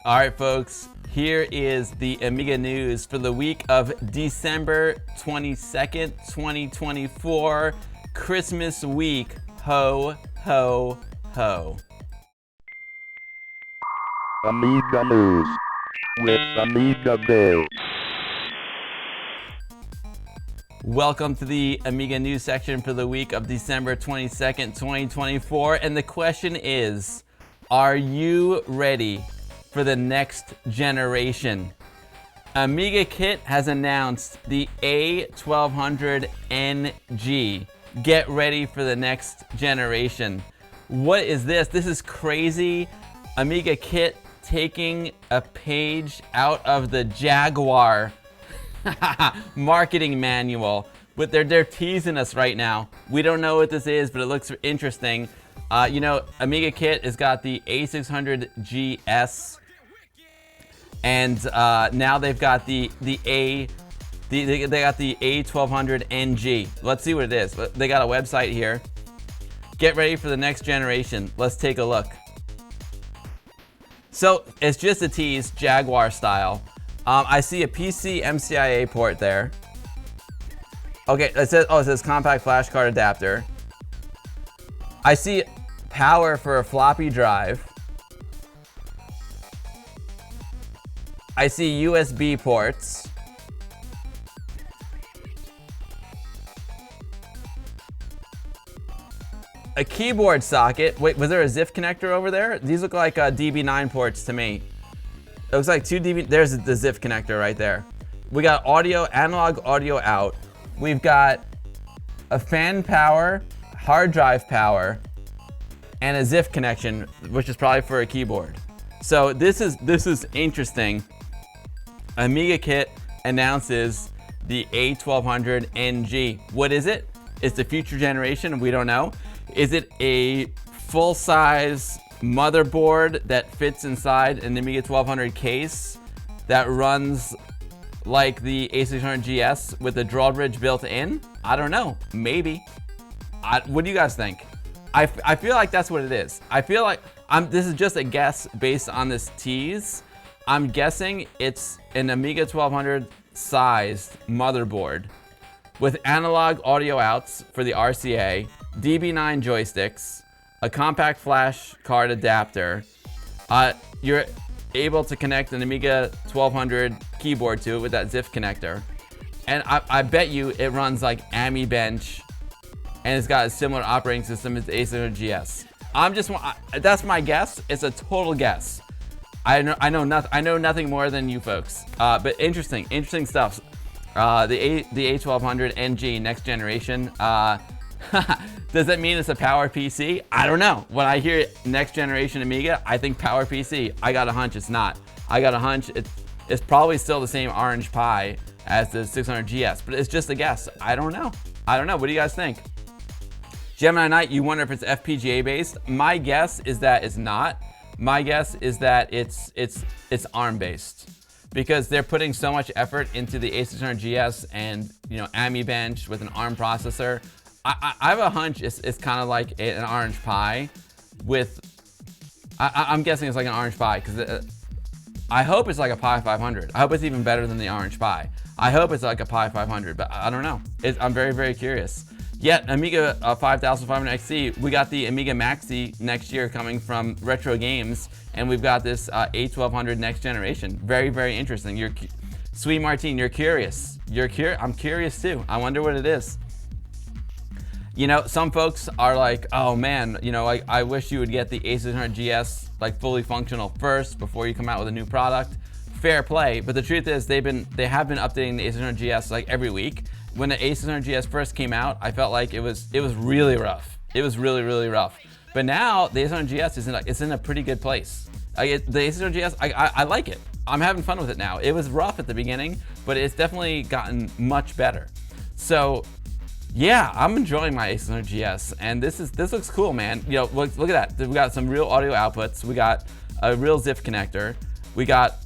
All right, folks, here is the Amiga news for the week of December 22nd, 2024, Christmas week. Ho, ho, ho. Amiga news with AmigaBill. Welcome to the Amiga news section for the week of December 22nd, 2024. And the question is, are you ready for the next generation? AmigaKit has announced the A1200NG. Get ready for the next generation. What is this? This is crazy. AmigaKit taking a page out of the Jaguar marketing manual. But they're teasing us right now. We don't know what this is, but it looks interesting. AmigaKit has got the A600GS, and now they've got they got the A1200NG. Let's see what it is. They got a website here. Get ready for the next generation. Let's take a look. So it's just a tease, Jaguar style. I see a PC MCIA port there. Okay, it says compact flash card adapter. I see power for a floppy drive. I see USB ports. A keyboard socket. Wait, was there a ZIF connector over there? These look like DB9 ports to me. It looks like two DB. There's the ZIF connector right there. We got audio, analog audio out. We've got a fan power, hard drive power, and a ZIF connection, which is probably for a keyboard. So this is interesting. AmigaKit announces the A1200NG. What is it? It's the future generation. We don't know. Is it a full-size motherboard that fits inside an Amiga 1200 case that runs like the A600GS with a drawbridge built in? I don't know. Maybe. What do you guys think? I feel like that's what it is. I feel like this is just a guess based on this tease. I'm guessing it's an Amiga 1200 sized motherboard with analog audio outs for the RCA, DB9 joysticks, a compact flash card adapter. You're able to connect an Amiga 1200 keyboard to it with that ZIF connector. And I bet you it runs like AmiBench, and it's got a similar operating system as the A600GS. That's my guess. It's a total guess. I know nothing more than you folks. But interesting stuff. The A1200NG next generation. Does that mean it's a power PC? I don't know. When I hear next generation Amiga, I think power PC. I got a hunch it's not. I got a hunch it's probably still the same orange pie as the 600GS, but it's just a guess. I don't know. What do you guys think? Gemini Knight, you wonder if it's FPGA based. My guess is that it's not. My guess is that it's ARM based, because they're putting so much effort into the A600GS and AmiBench with an ARM processor. I have a hunch it's kind of like an orange pie with, I'm guessing it's like an orange pie, because I hope it's like a Pi 500. I hope it's even better than the orange pie. I hope it's like a Pi 500, but I don't know. I'm very, very curious. Yet, Amiga 5500 XC, we got the Amiga Maxi next year coming from Retro Games, and we've got this A1200 next generation. Very, very interesting. Sweet Martine, you're curious. I'm curious too. I wonder what it is. Some folks are like, oh man, I wish you would get the A600GS like fully functional first before you come out with a new product. Fair play, but the truth is they have been updating the A600GS like every week. When the A600GS first came out, I felt like it was really rough. It was really, really rough. But now the A600GS is in a pretty good place. The A600GS, I like it. I'm having fun with it now. It was rough at the beginning, but it's definitely gotten much better. So yeah, I'm enjoying my A600GS, and this looks cool, man. Look at that. We got some real audio outputs. We got a real ZIF connector. We got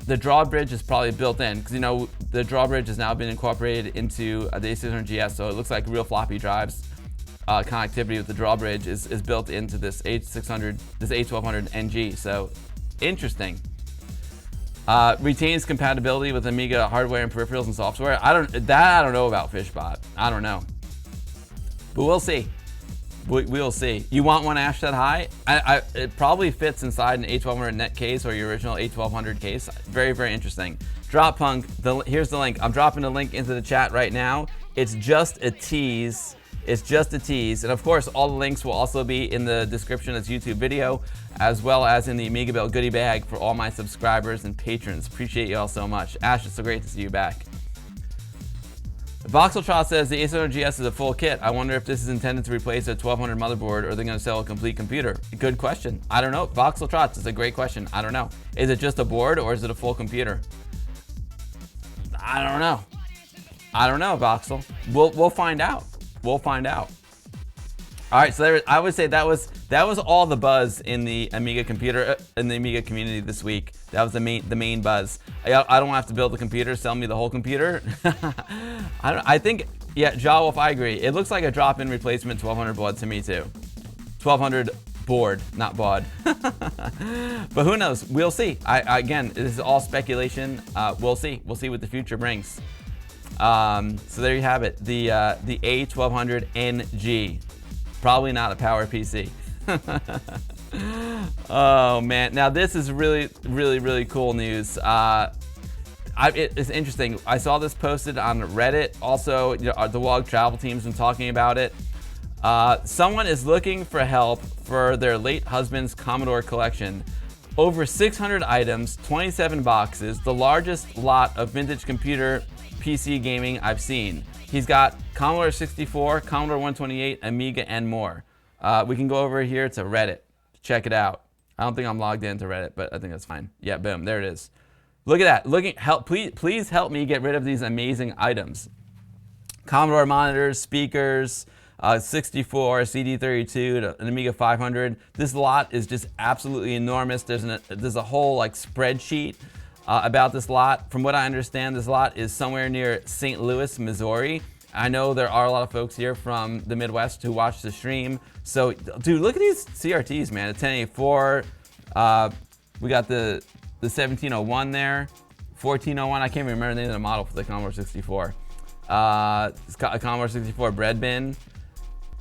the drawbridge is probably built in, because the drawbridge has now been incorporated into the A600GS, so it looks like real floppy drives. Connectivity with the drawbridge is built into this A1200NG. So interesting. Retains compatibility with Amiga hardware and peripherals and software. I don't know about Fishbot. I don't know, but we'll see. We'll see. You want one Ash that high? It probably fits inside an A1200 net case or your original A1200 case. Very, very interesting. Drop Punk, here's the link. I'm dropping the link into the chat right now. It's just a tease. It's just a tease. And of course, all the links will also be in the description of this YouTube video, as well as in the AmigaBill goodie bag for all my subscribers and patrons. Appreciate you all so much. Ash, it's so great to see you back. Voxeltrot says the A700GS is a full kit. I wonder if this is intended to replace a 1200 motherboard, or are they going to sell a complete computer? Good question. I don't know. Voxeltrot, it's a great question. I don't know. Is it just a board or is it a full computer? I don't know. I don't know, Voxel. We'll find out. We'll find out. All right, so I would say that was all the buzz in the Amiga community this week. That was the main buzz. I don't have to build the computer. Sell me the whole computer. I think, yeah, Jawolf, I agree. It looks like a drop-in replacement 1200 baud to me too. 1200 board, not baud. But who knows? We'll see. Again, this is all speculation. We'll see. We'll see what the future brings. So there you have it. The A1200NG. Probably not a power PC. Oh man, now this is really, really, really cool news. It's interesting. I saw this posted on Reddit. Also, the WOG travel team's been talking about it. Someone is looking for help for their late husband's Commodore collection. Over 600 items, 27 boxes, the largest lot of vintage computer PC gaming I've seen. He's got Commodore 64, Commodore 128, Amiga, and more. We can go over here to Reddit. Check it out. I don't think I'm logged into Reddit, but I think that's fine. Yeah, boom, there it is. Look at that. Please help me get rid of these amazing items. Commodore monitors, speakers, 64, CD32, an Amiga 500. This lot is just absolutely enormous. There's a whole like spreadsheet about this lot. From what I understand, this lot is somewhere near St. Louis, Missouri. I know there are a lot of folks here from the Midwest who watch the stream. So, dude, look at these CRTs, man. A 1084. We got the 1701 there, 1401. I can't even remember the name of the model for the Commodore 64. It's got a Commodore 64 bread bin.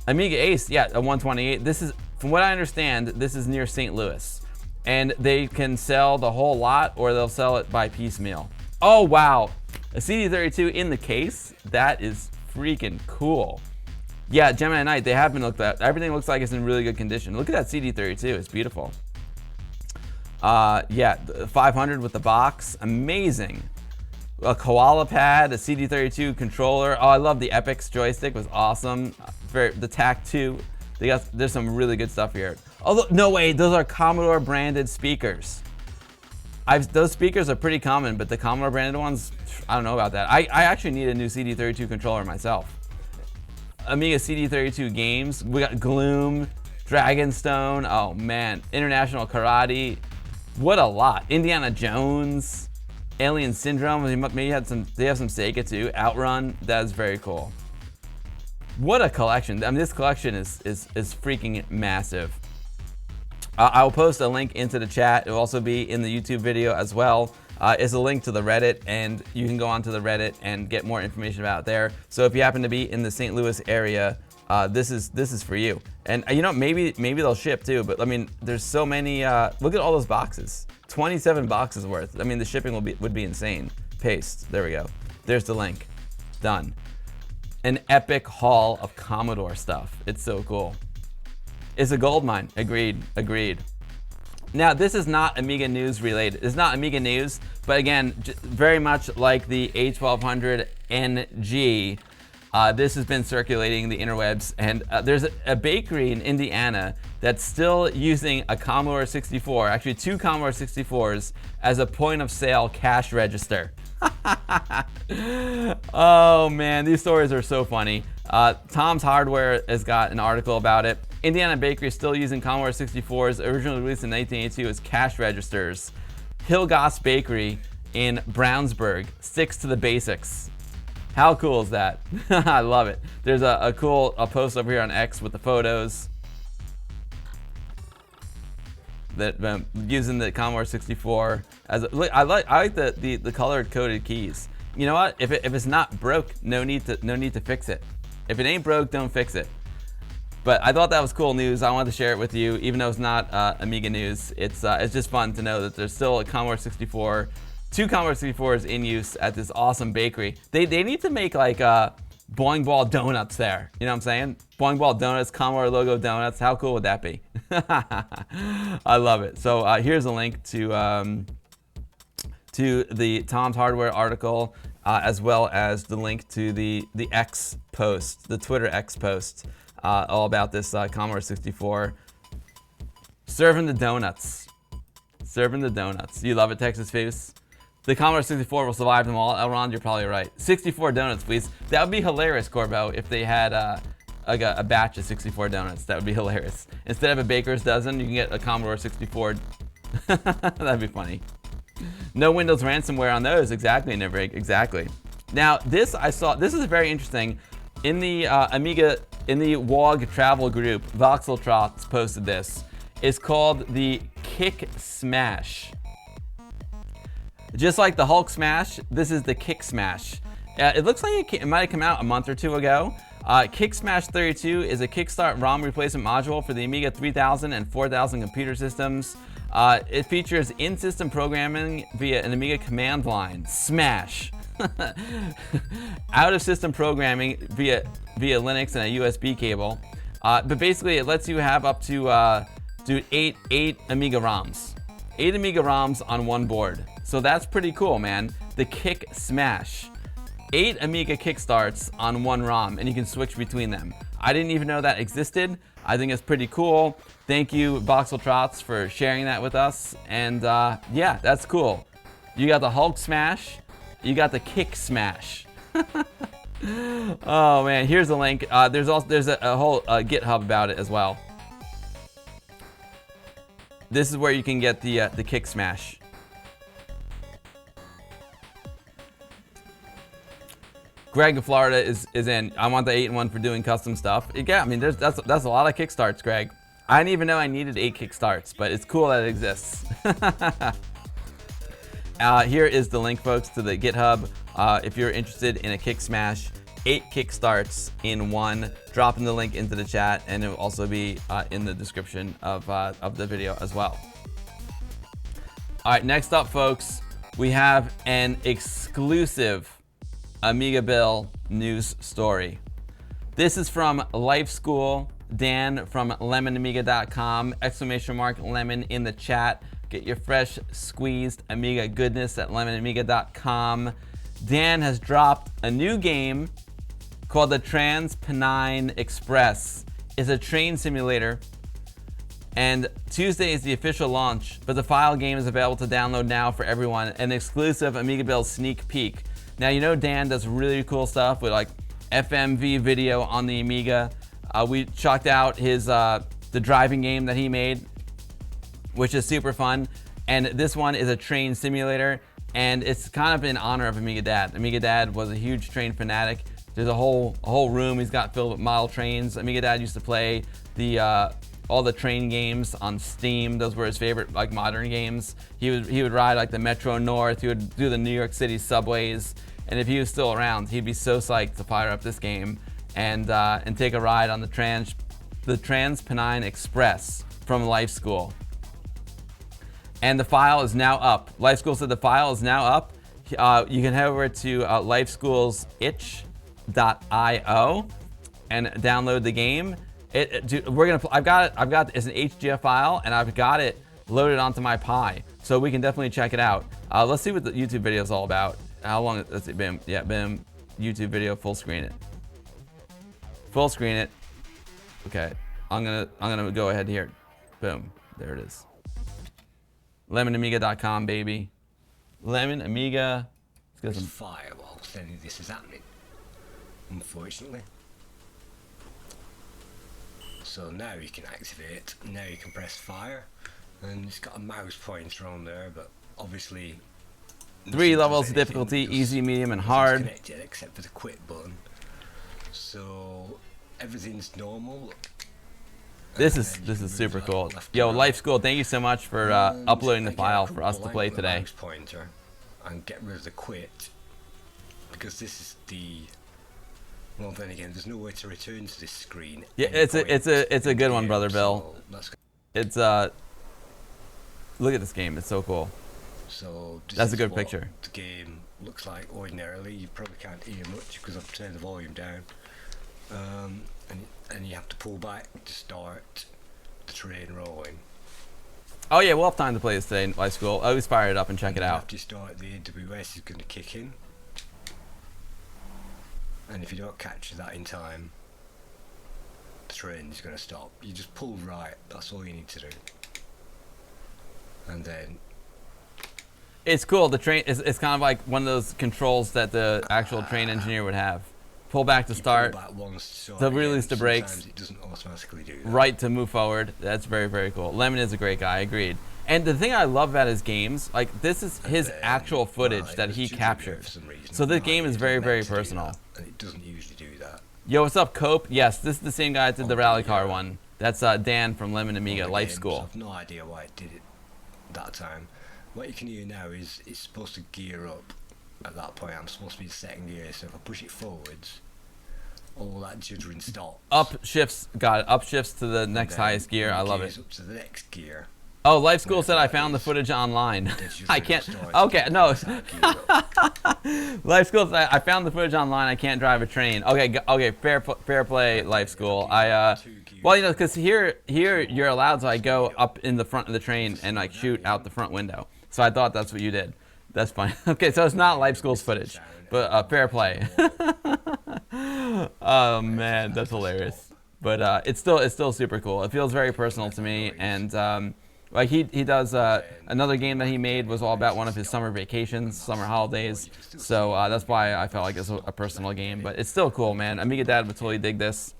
Amiga Ace, yeah, a 128. This is, from what I understand, this is near St. Louis. And they can sell the whole lot or they'll sell it by piecemeal. Oh, wow. A CD32 in the case? That is freaking cool. Yeah, Gemini Knight, they have been looked at. Everything looks like it's in really good condition. Look at that CD32, it's beautiful. Yeah, 500 with the box, amazing. A koala pad, a CD32 controller. Oh, I love the Epix joystick, was awesome. The TAC 2, there's some really good stuff here. Oh, no way, those are Commodore branded speakers. Those speakers are pretty common, but the Commodore branded ones, I don't know about that. I actually need a new CD32 controller myself. Amiga CD32 games, we got Gloom, Dragonstone, oh man, International Karate, what a lot. Indiana Jones, Alien Syndrome, maybe they have some Sega too. Outrun, that is very cool. What a collection. I mean, this collection is freaking massive. I will post a link into the chat. It will also be in the YouTube video as well. It's a link to the Reddit, and you can go onto the Reddit and get more information about it there. So if you happen to be in the St. Louis area, this is for you. And you know, maybe they'll ship too. But I mean, there's so many. Look at all those boxes. 27 boxes worth. I mean, the shipping would be insane. Paste. There we go. There's the link. Done. An epic haul of Commodore stuff. It's so cool. It's a gold mine. Agreed. Agreed. Now, this is not Amiga news related. It's not Amiga news, but again, very much like the A1200NG, this has been circulating the interwebs, and there's a bakery in Indiana that's still using a Commodore 64, actually two Commodore 64s, as a point of sale cash register. Oh man, these stories are so funny. Tom's Hardware has got an article about it. Indiana Bakery is still using Commodore 64s, originally released in 1982 as cash registers. Hillgoss Bakery in Brownsburg sticks to the basics. How cool is that? I love it. There's a cool post over here on X with the photos. that using the Commodore 64 as a, look, I like the colored coded keys. You know what? If it's not broke, no need to fix it. If it ain't broke, don't fix it. But I thought that was cool news. I wanted to share it with you, even though it's not Amiga news. It's just fun to know that there's still a Commodore 64, 2 Commodore 64s in use at this awesome bakery. They need to make like Boing Ball donuts there. You know what I'm saying? Boing Ball donuts, Commodore logo donuts. How cool would that be? I love it. So here's a link to the Tom's Hardware article, as well as the link to the X post, the Twitter X post, all about this Commodore 64. Serving the donuts. Serving the donuts. You love it, Texas Foos? The Commodore 64 will survive them all. Elrond, you're probably right. 64 donuts, please. That would be hilarious, Corbo, if they had like a batch of 64 donuts. That would be hilarious. Instead of a baker's dozen, you can get a Commodore 64. That'd be funny. No Windows ransomware on those. Exactly, Nivrig. Exactly. Now, this I saw. This is very interesting. In the Amiga, in the WOG travel group, Voxeltrots posted this. It's called the Kick Smash. Just like the Hulk Smash, this is the Kick Smash. It looks like it might have come out a month or two ago. Kick Smash 32 is a Kickstart ROM replacement module for the Amiga 3000 and 4000 computer systems. It features in-system programming via an Amiga command line, Smash. Out-of-system programming via Linux and a USB cable. But basically, it lets you have up to do eight Amiga ROMs. 8 Amiga ROMs on one board. So that's pretty cool, man. The Kick Smash. 8 Amiga Kickstarts on one ROM, and you can switch between them. I didn't even know that existed. I think it's pretty cool. Thank you, Voxeltrots, for sharing that with us. And yeah, that's cool. You got the Hulk Smash. You got the Kick Smash. Oh man, here's a link. There's a whole GitHub about it as well. This is where you can get the Kick Smash. Greg in Florida is in. I want the 8-in-1 for doing custom stuff. Yeah, I mean, that's a lot of kickstarts, Greg. I didn't even know I needed 8 kickstarts, but it's cool that it exists. Here is the link, folks, to the GitHub. If you're interested in a Kick Smash, 8 kickstarts in one. Dropping the link into the chat, and it will also be in the description of the video as well. All right, next up, folks, we have an exclusive AmigaBill news story. This is from Life School, Dan from lemonamiga.com, !lemon in the chat. Get your fresh squeezed Amiga goodness at lemonamiga.com. Dan has dropped a new game called the Trans-Pennine Express. It's a train simulator, and Tuesday is the official launch, but the file game is available to download now for everyone, an exclusive AmigaBill sneak peek. Now, you know Dan does really cool stuff with like FMV video on the Amiga. We checked out his the driving game that he made, which is super fun. And this one is a train simulator, and it's kind of in honor of Amiga Dad. Amiga Dad was a huge train fanatic. There's a whole room he's got filled with model trains. Amiga Dad used to play all the train games on Steam. Those were his favorite like modern games. He would ride like the Metro North. He would do the New York City subways. And if he was still around, he'd be so psyched to fire up this game and take a ride on the Trans-Pennine Express from Life School. And the file is now up. Life School said the file is now up. You can head over to Life School's itch.io and download the game. I've got it as an HGF file, and I've got it loaded onto my Pi, so we can definitely check it out. Let's see what the YouTube video is all about. How long? Let's see. Bim. Yeah, bim. YouTube video. Full screen it. Full screen it. Okay. I'm gonna go ahead here. Boom. There it is. lemonamiga.com, baby. Lemon Amiga. Let's get some firewall saying this is happening, unfortunately. So now you can activate. Now you can press fire, and it's got a mouse pointer on there, but obviously 3 levels of difficulty: easy, medium, and hard. Connected except for the quit button. So everything's normal. This is super cool. Yo, Life School, thank you so much for uploading the file for us to play today. Pointer and get rid of the quit, because this is the. Well, then again, there's no way to return to this screen. Yeah, it's a good one, Brother Bill. It's look at this game. It's so cool. So that's a good picture. The game looks like ordinarily. You probably can't hear much because I've turned the volume down. And you have to pull back to start the train rolling. Oh yeah, we'll have time to play this today in Life School. Always fire it up and check it out. After you start, the AWS is going to kick in. And if you don't catch that in time, the train is going to stop. You just pull right, that's all you need to do. And then... It's cool, the train, it's kind of like one of those controls that the actual train engineer would have. Pull back to start, pull back once to release the brakes, it doesn't automatically do that. Right to move forward. That's very, very cool. Lemon is a great guy, agreed. And the thing I love about his games, like this is his actual footage that he captured. So this game is very, very personal. And it doesn't usually do that. Yo, what's up, Cope? Yes, this is the same guy that did the rally car one. That's Dan from Lemon Amiga Life School. I've no idea why it did it that time. What you can hear now is it's supposed to gear up. At that point, I'm supposed to be in second gear, so if I push it forwards, all that jittering stops. Up shifts, got it. Up shifts to the next highest gear. I love it. Up to the next gear. Oh, Life School said I found the footage online. I can't. Okay, no. Life School said I found the footage online. I can't drive a train. Okay, fair play, Life School. Well, you know, because here you're allowed to like go up in the front of the train and like shoot out the front window. So I thought that's what you did. That's fine. Okay, so it's not Life School's footage, but fair play. Oh man, that's hilarious. But it's still super cool. It feels very personal to me, and like he does another game that he made was all about one of his summer vacations, summer holidays. So that's why I felt like it's a personal game. But it's still cool, man. Amiga Dad would totally dig this.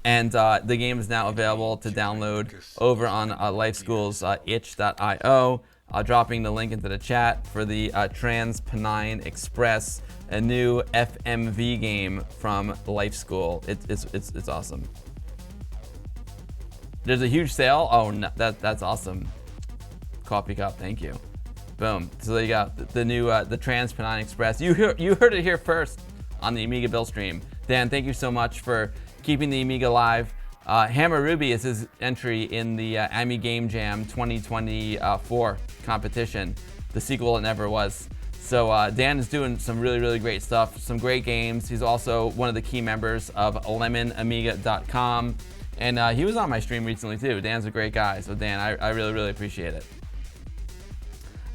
And the game is now available to download over on Life School's itch.io. Dropping the link into the chat for the Trans-Pennine Express, a new FMV game from Life School. It's awesome. There's a huge sale. Oh, no, that's awesome. Coffee cup, thank you. Boom. So you got the new the Trans-Pennine Express. You heard it here first on the AmigaBill stream. Dan, thank you so much for keeping the Amiga alive. Hammer Ruby is his entry in the Ami Game Jam 2024 competition, the sequel that never was. So Dan is doing some really, really great stuff, some great games. He's also one of the key members of lemonamiga.com. And he was on my stream recently too. Dan's a great guy. So Dan, I really, really appreciate it.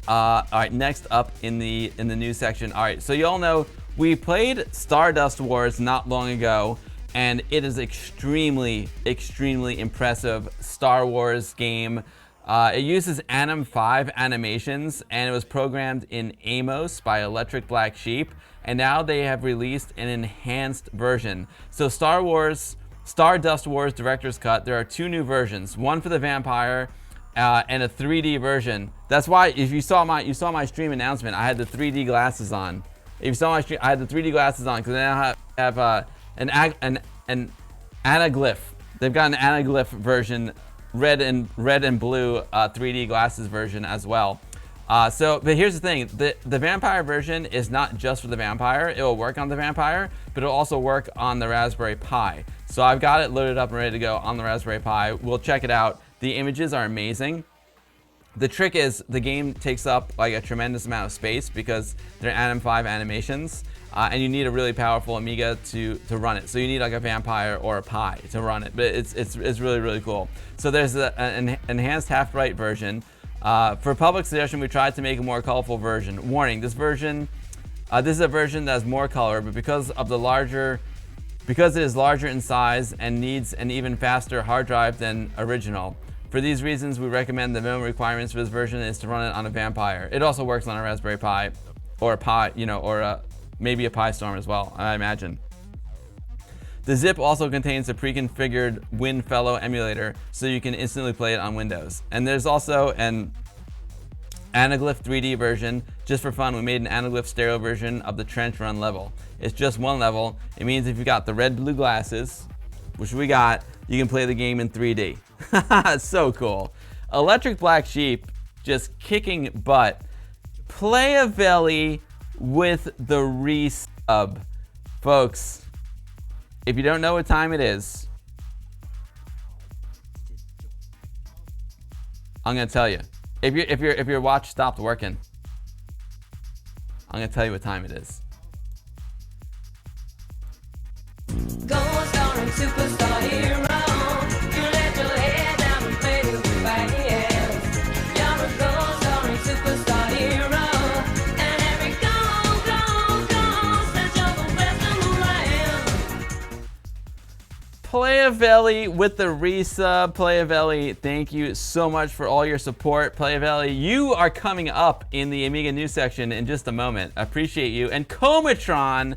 All right, next up in the news section. All right, so you all know we played Stardust Wars not long ago. And it is extremely, extremely impressive Star Wars game. It uses Anim 5 animations, and it was programmed in Amos by Electric Black Sheep. And now they have released an enhanced version. So Stardust Wars Director's Cut, there are two new versions. One for the Vampire and a 3D version. That's why if you saw my stream announcement, I had the 3D glasses on. If you saw my stream, I had the 3D glasses on because now I have an anaglyph. They've got an anaglyph version, red and blue 3D glasses version as well. But here's the thing: the Vampire version is not just for the Vampire. It will work on the Vampire, but it'll also work on the Raspberry Pi. So I've got it loaded up and ready to go on the Raspberry Pi. We'll check it out. The images are amazing. The trick is the game takes up like a tremendous amount of space because they're Anim 5 animations. And you need a really powerful Amiga to run it. So you need like a Vampire or a Pi to run it, but it's really, really cool. So there's an enhanced half-bright version. For public suggestion, we tried to make a more colorful version. Warning, this is a version that has more color, but because it is larger in size and needs an even faster hard drive than original. For these reasons, we recommend the minimum requirements for this version is to run it on a Vampire. It also works on a Raspberry Pi or a Pi, or maybe a Pi Storm as well, I imagine. The zip also contains a pre-configured WinFellow emulator, so you can instantly play it on Windows. And there's also an Anaglyph 3D version. Just for fun, we made an Anaglyph stereo version of the Trench Run level. It's just one level. It means if you got the red-blue glasses, which we got, you can play the game in 3D. So cool. Electric Black Sheep just kicking butt. Playavelli with the resub. Folks, if you don't know what time it is, I'm gonna tell you. If your watch stopped working, I'm gonna tell you what time it is. Gold star and superstar hero. You let your head down and play with your fans. You're a gold star and superstar hero. And every goal sets you the best in the land. Playavelli with the resub. Playavelli, thank you so much for all your support. Playavelli, you are coming up in the Amiga news section in just a moment. I appreciate you. And Comatron,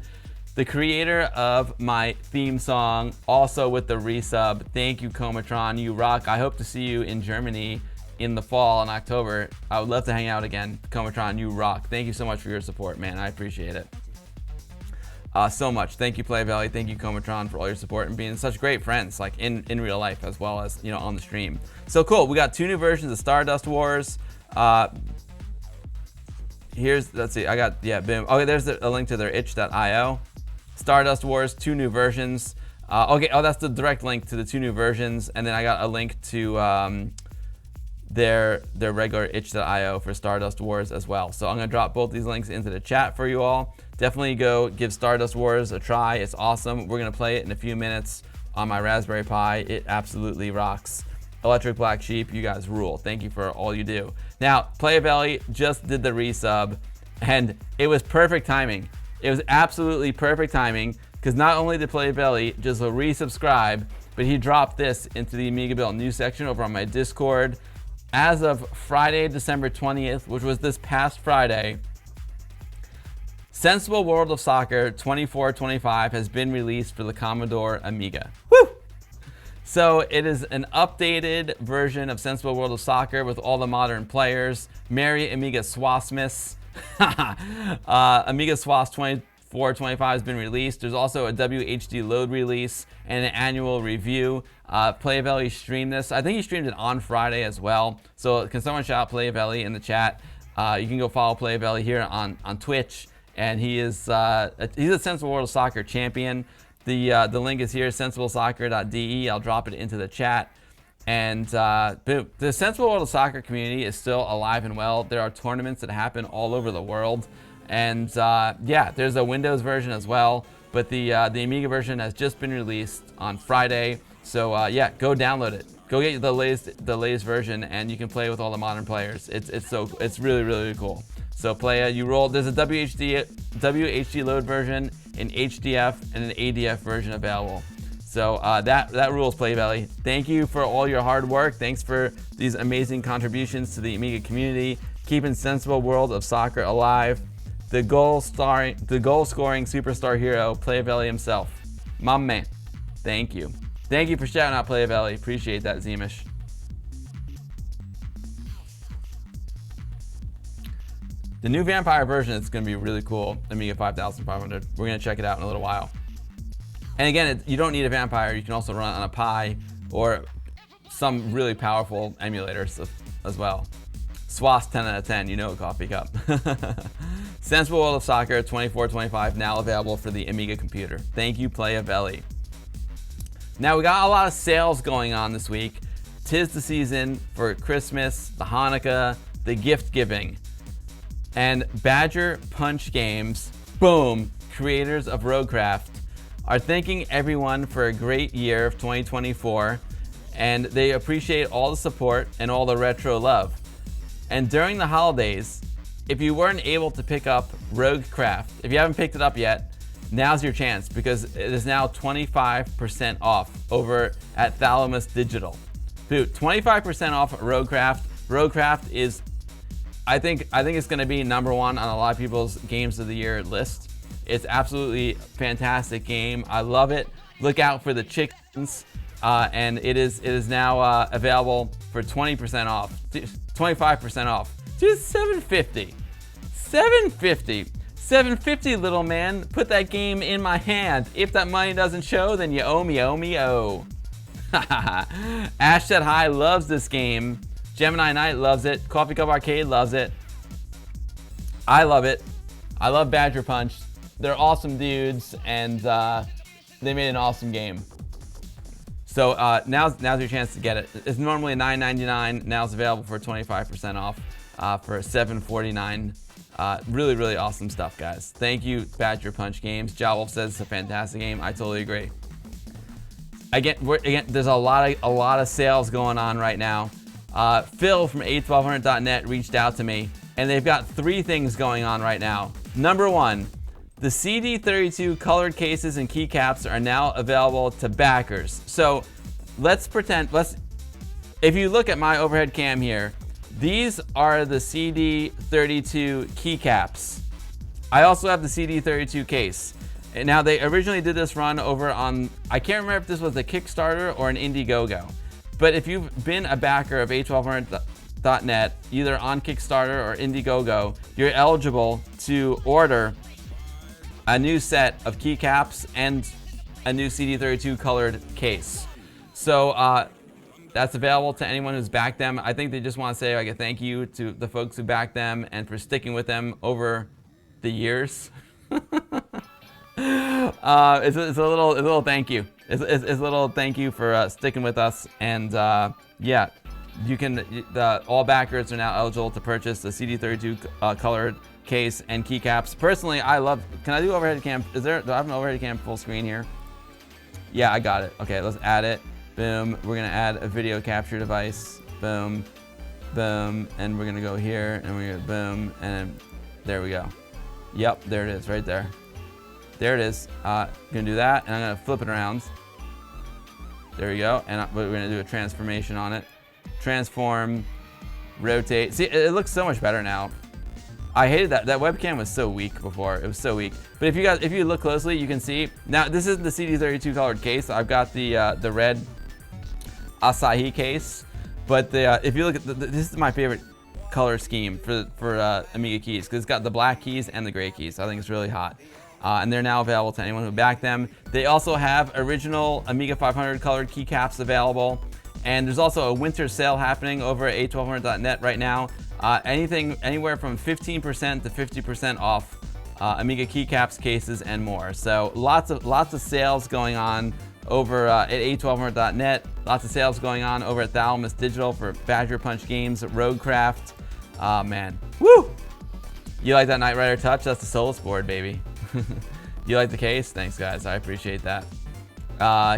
the creator of my theme song, also with the resub. Thank you, Comatron. You rock. I hope to see you in Germany in the fall in October. I would love to hang out again. Comatron, you rock. Thank you so much for your support, man. I appreciate it. So much. Thank you, Playavelli. Thank you, Comatron, for all your support and being such great friends, like in real life as well as, you know, on the stream. So cool. We got 2 new versions of Stardust Wars. Let's see. I got, yeah, boom. Okay, there's a link to their itch.io. Stardust Wars, 2 new versions. Okay, that's the direct link to the 2 new versions, and then I got a link to their regular itch.io for Stardust Wars as well. So I'm gonna drop both these links into the chat for you all. Definitely go give Stardust Wars a try. It's awesome. We're gonna play it in a few minutes on my Raspberry Pi. It absolutely rocks. Electric Black Sheep, you guys rule. Thank you for all you do. Now, Playavelli just did the resub, and it was perfect timing. It was absolutely perfect timing, because not only did Playavelli just resubscribe, but he dropped this into the AmigaBill news section over on my Discord. As of Friday, December 20th, which was this past Friday, Sensible World of Soccer 2425 has been released for the Commodore Amiga. Woo! So it is an updated version of Sensible World of Soccer with all the modern players. Merry Amiga SWOSmas. Amiga SWOS 2425 has been released. There's also a WHD load release and an annual review. Playavelli streamed this. I think he streamed it on Friday as well. So can someone shout out Playavelli in the chat? You can go follow Playavelli here on Twitch. And he's a Sensible World of Soccer champion. The link is here, sensiblesoccer.de. I'll drop it into the chat. And boom, the Sensible World of Soccer community is still alive and well. There are tournaments that happen all over the world. And yeah, there's a Windows version as well. But the Amiga version has just been released on Friday. So yeah, go download it. Go get the latest version, and you can play with all the modern players. It's really, really cool. So Playa, you roll. There's a WHD load version, an HDF, and an ADF version available. So that rules, Playavelli. Thank you for all your hard work. Thanks for these amazing contributions to the Amiga community, keeping Sensible World of Soccer alive. The goal scoring superstar hero, Playavelli himself. My man. Thank you. Thank you for shouting out Playavelli. Appreciate that, Zemish. The new Vampire version is going to be really cool, Amiga 5500. We're going to check it out in a little while. And again, you don't need a Vampire. You can also run it on a Pi or some really powerful emulators as well. SWOS 10 out of 10, you know, a coffee cup. Sensible World of Soccer 2425 now available for the Amiga computer. Thank you, Playavelli. Now we got a lot of sales going on this week. 'Tis the season for Christmas, the Hanukkah, the gift giving. And Badger Punch Games, boom, creators of Roguecraft, are thanking everyone for a great year of 2024, and they appreciate all the support and all the retro love. And during the holidays, if you weren't able to pick up Roguecraft, if you haven't picked it up yet, now's your chance, because it is now 25% off over at Thalamus Digital. Dude, 25% off Roguecraft. Roguecraft is, I think it's going to be #1 on a lot of people's games of the year list. It's absolutely fantastic game. I love it. Look out for the chickens, and it is now available for 20% off, 25% off. Just $750. $750. $750, little man. Put that game in my hand. If that money doesn't show, then you owe me, owe me, owe. Ash Said Hi loves this game. Gemini Knight loves it. Coffee Cup Arcade loves it. I love it. I love Badger Punch. They're awesome dudes, and they made an awesome game. So now's your chance to get it. It's normally $9.99. Now it's available for 25% off for $7.49. Really, really awesome stuff, guys. Thank you, Badger Punch Games. Jawolf says it's a fantastic game. I totally agree. Again, there's a lot of sales going on right now. Phil from A1200.net reached out to me, and they've got 3 things going on right now. Number 1, the CD32 colored cases and keycaps are now available to backers. So let's pretend, if you look at my overhead cam here, these are the CD32 keycaps. I also have the CD32 case. And now they originally did this run over on, I can't remember if this was a Kickstarter or an Indiegogo. But if you've been a backer of A1200.net, either on Kickstarter or Indiegogo, you're eligible to order a new set of keycaps and a new CD32 colored case. So that's available to anyone who's backed them. I think they just want to say like a thank you to the folks who backed them and for sticking with them over the years. It's a little thank you. It's a little thank you for sticking with us. And yeah, you can. All backers are now eligible to purchase the CD32 colored case and keycaps. Personally, I love. Can I do overhead cam? Do I have an overhead cam full screen here? Yeah, I got it. Okay, let's add it. Boom. We're gonna add a video capture device. Boom, boom, and we're gonna go here and we're gonna boom, and there we go. Yep, there it is, right there. There it is. Gonna do that, and I'm gonna flip it around. There we go, and we're gonna do a transformation on it. Transform, rotate. See, it looks so much better now. I hated that. That webcam was so weak before. It was so weak. But if you look closely, you can see. Now, this isn't the CD32 colored case. I've got the red Asahi case. But if you look at this is my favorite color scheme for Amiga keys because it's got the black keys and the gray keys. I think it's really hot. And they're now available to anyone who backed them. They also have original Amiga 500 colored keycaps available. And there's also a winter sale happening over at A1200.net right now. Anywhere from 15% to 50% off Amiga keycaps, cases, and more. So lots of sales going on over at A1200.net. Lots of sales going on over at Thalamus Digital for Badger Punch Games, Roguecraft. Man, woo! You like that Knight Rider Touch? That's the Solus board, baby. You like the case? Thanks, guys. I appreciate that.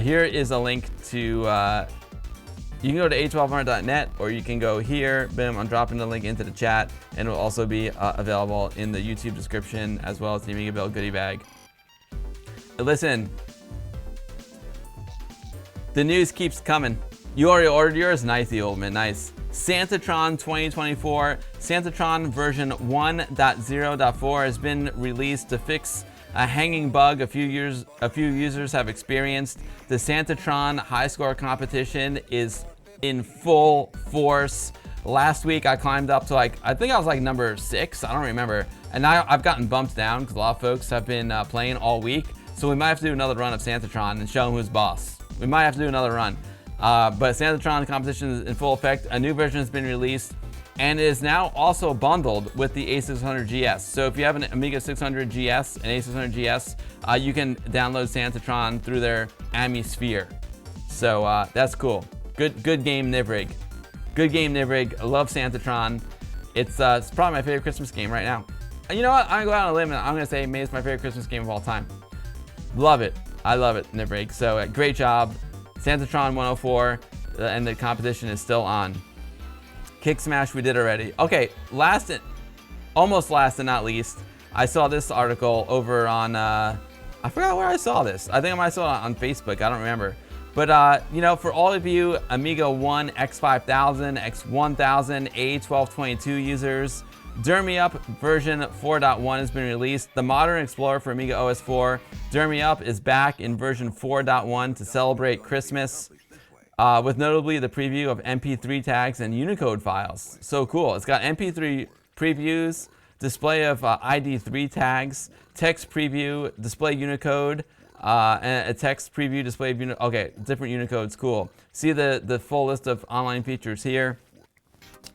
Here is a link to. You can go to A1200.net or you can go here. Boom, I'm dropping the link into the chat, and it will also be available in the YouTube description as well as the AmigaBill goodie bag. Listen, the news keeps coming. You already ordered yours? Nice, the old man, nice. Santatron 2024, Santatron version 1.0.4 has been released to fix a hanging bug a few users have experienced. The Santatron high score competition is in full force. Last week I climbed up to I think I was like number 6, I don't remember. And now I've gotten bumped down because a lot of folks have been playing all week. So we might have to do another run of Santatron and show them who's boss. We might have to do another run. But Santatron competition is in full effect. A new version has been released and is now also bundled with the A600 GS. So if you have an Amiga 600 GS, an A600 GS, you can download Santatron through their AmiSphere. So that's cool. Good game, Nivrig. Good game, Nivrig. I love Santatron. It's probably my favorite Christmas game right now. And you know what? I'm gonna go out on a limb and I'm gonna say maybe it's my favorite Christmas game of all time. Love it. I love it, Nivrig. So great job. Santatron 104, and the competition is still on. Kick Smash we did already. Okay, almost last and not least, I saw this article over on, I forgot where I saw this. I think I might have saw it on Facebook, I don't remember. But, you know, for all of you Amiga 1, X5000, X1000, A1222 users, DirMeUp version 4.1 has been released. The Modern Explorer for Amiga OS 4, DirMeUp is back in version 4.1 to celebrate Christmas. With notably the preview of MP3 tags and Unicode files. So cool. It's got MP3 previews, display of ID3 tags, text preview, display Unicode, And a text preview display of okay, different Unicodes, cool. See the full list of online features here.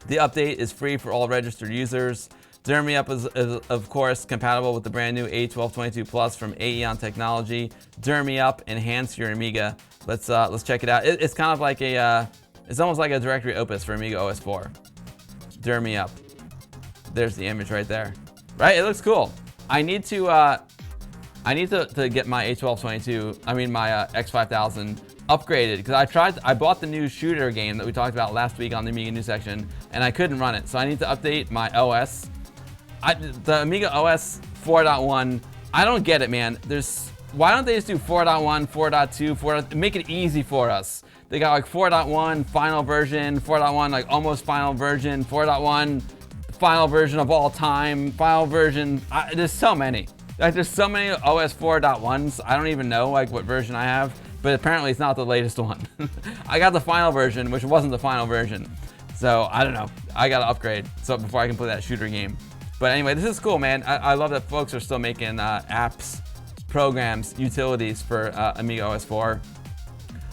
The update is free for all registered users. DirMeUp is of course compatible with the brand new A1222 Plus from Aeon Technology. DirMeUp, enhance your Amiga. Let's check it out. It's kind of like a it's almost like a directory opus for Amiga OS 4. DirMeUp. There's the image right there. Right? It looks cool. I need to get my A1222, I mean my X5000 upgraded, because I bought the new shooter game that we talked about last week on the Amiga news section, and I couldn't run it. So I need to update my OS. The Amiga OS 4.1, I don't get it, man. Why don't they just do 4.1, 4.2, 4. Make it easy for us. They got like 4.1 final version, 4.1 like almost final version, 4.1 final version of all time, final version. There's so many. Like there's so many OS 4.1s. I don't even know like what version I have, but apparently it's not the latest one. I got the final version, which wasn't the final version. So I don't know. I gotta upgrade so before I can play that shooter game. But anyway, this is cool, man. I love that folks are still making apps, programs, utilities for Amiga OS 4.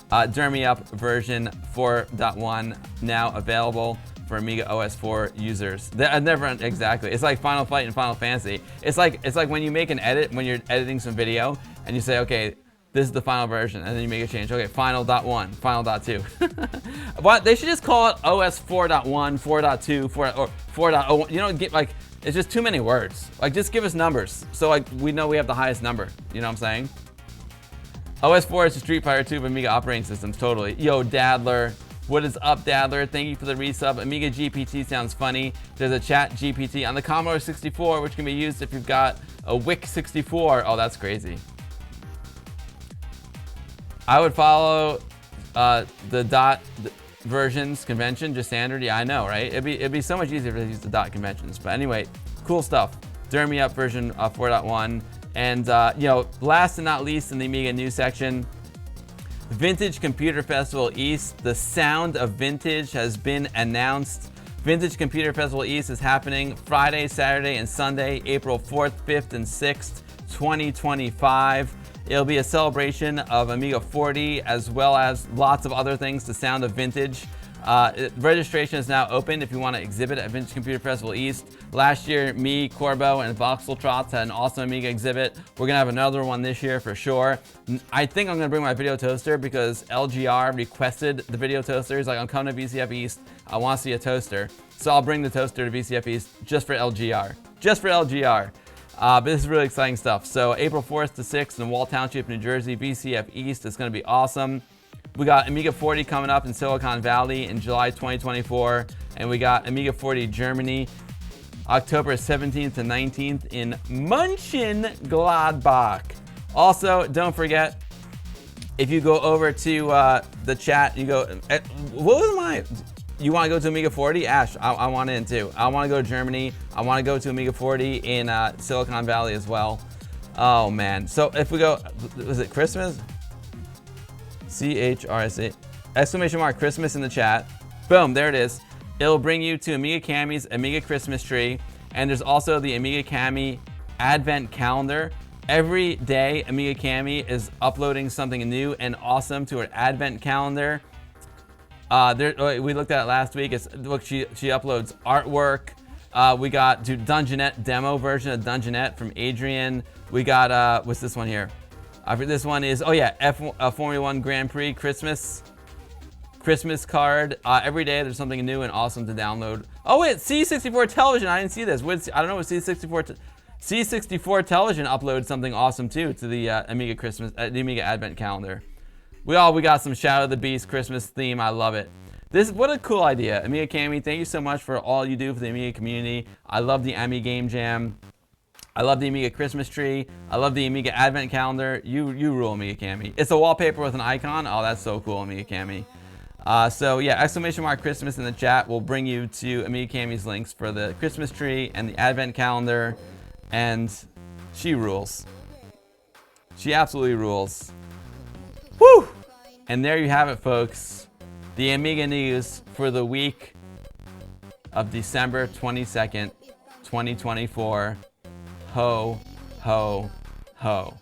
DirMeUp version 4.1 now available for Amiga OS 4 users. I've never exactly. It's like Final Fight and Final Fantasy. It's like when you make an edit when you're editing some video and you say, okay, this is the final version, and then you make a change. Okay, final.1, final.2. What? They should just call it OS 4.1, 4.2, 4 or 4.0. You know, it's just too many words. Like, just give us numbers so like we know we have the highest number. You know what I'm saying? OS 4 is the Street Fighter 2 of Amiga operating systems. Totally. Yo, Dadler. What is up, Dadler? Thank you for the resub. Amiga GPT sounds funny. There's a chat GPT on the Commodore 64, which can be used if you've got a WIC 64. Oh, that's crazy. I would follow the dot versions convention, just standard. Yeah, I know, right? It'd be so much easier to use the dot conventions. But anyway, cool stuff. DirMeUp version 4.1. And you know, last and not least in the Amiga news section, Vintage Computer Festival East. The sound of vintage has been announced. Vintage Computer Festival East is happening Friday, Saturday, and Sunday, April 4th, 5th, and 6th, 2025. It'll be a celebration of Amiga 40 as well as lots of other things, the sound of vintage. Registration is now open if you want to exhibit at Vintage Computer Festival East. Last year, me, Corbo, and Voxeltrots had an awesome Amiga exhibit. We're going to have another one this year for sure. I think I'm going to bring my video toaster because LGR requested the video toaster. He's like, I'm coming to VCF East. I want to see a toaster. So I'll bring the toaster to VCF East just for LGR. Just for LGR. But this is really exciting stuff. So April 4th to 6th in Wall Township, New Jersey, VCF East. It's going to be awesome. We got Amiga 40 coming up in Silicon Valley in July 2024. And we got Amiga 40 Germany, October 17th to 19th in Mönchengladbach. Also, don't forget, if you go over to the chat, you go, what was my... You want to go to Amiga 40? Ash, I want in too. I want to go to Germany. I want to go to Amiga 40 in Silicon Valley as well. Oh man. So if we go, was it Christmas? CHRSA, exclamation mark Christmas in the chat. Boom, there it is. It'll bring you to Amiga Cami's Amiga Christmas tree. And there's also the Amiga Cami Advent Calendar. Every day, Amiga Cami is uploading something new and awesome to her Advent Calendar. We looked at it last week. Look, she uploads artwork. We got Dungeonette demo version of Dungeonette from Adrian. We got what's this one here? This one is Formula 1 Grand Prix Christmas card. Every day there's something new and awesome to download. Oh wait, C64 Television. I didn't see this. I don't know what C64 Television uploaded something awesome too to the Amiga Christmas, the Amiga Advent Calendar. We got some Shadow of the Beast Christmas theme. I love it. What a cool idea. Amiga Cami, thank you so much for all you do for the Amiga community. I love the Amiga Game Jam. I love the Amiga Christmas tree. I love the Amiga Advent Calendar. You rule, Amiga Cami. It's a wallpaper with an icon. Oh, that's so cool, Amiga Cami. So yeah, exclamation mark Christmas in the chat will bring you to Amiga Cami's links for the Christmas tree and the Advent Calendar. And she rules. She absolutely rules. Woo! And there you have it, folks. The Amiga news for the week of December 22nd, 2024. Ho, ho, ho.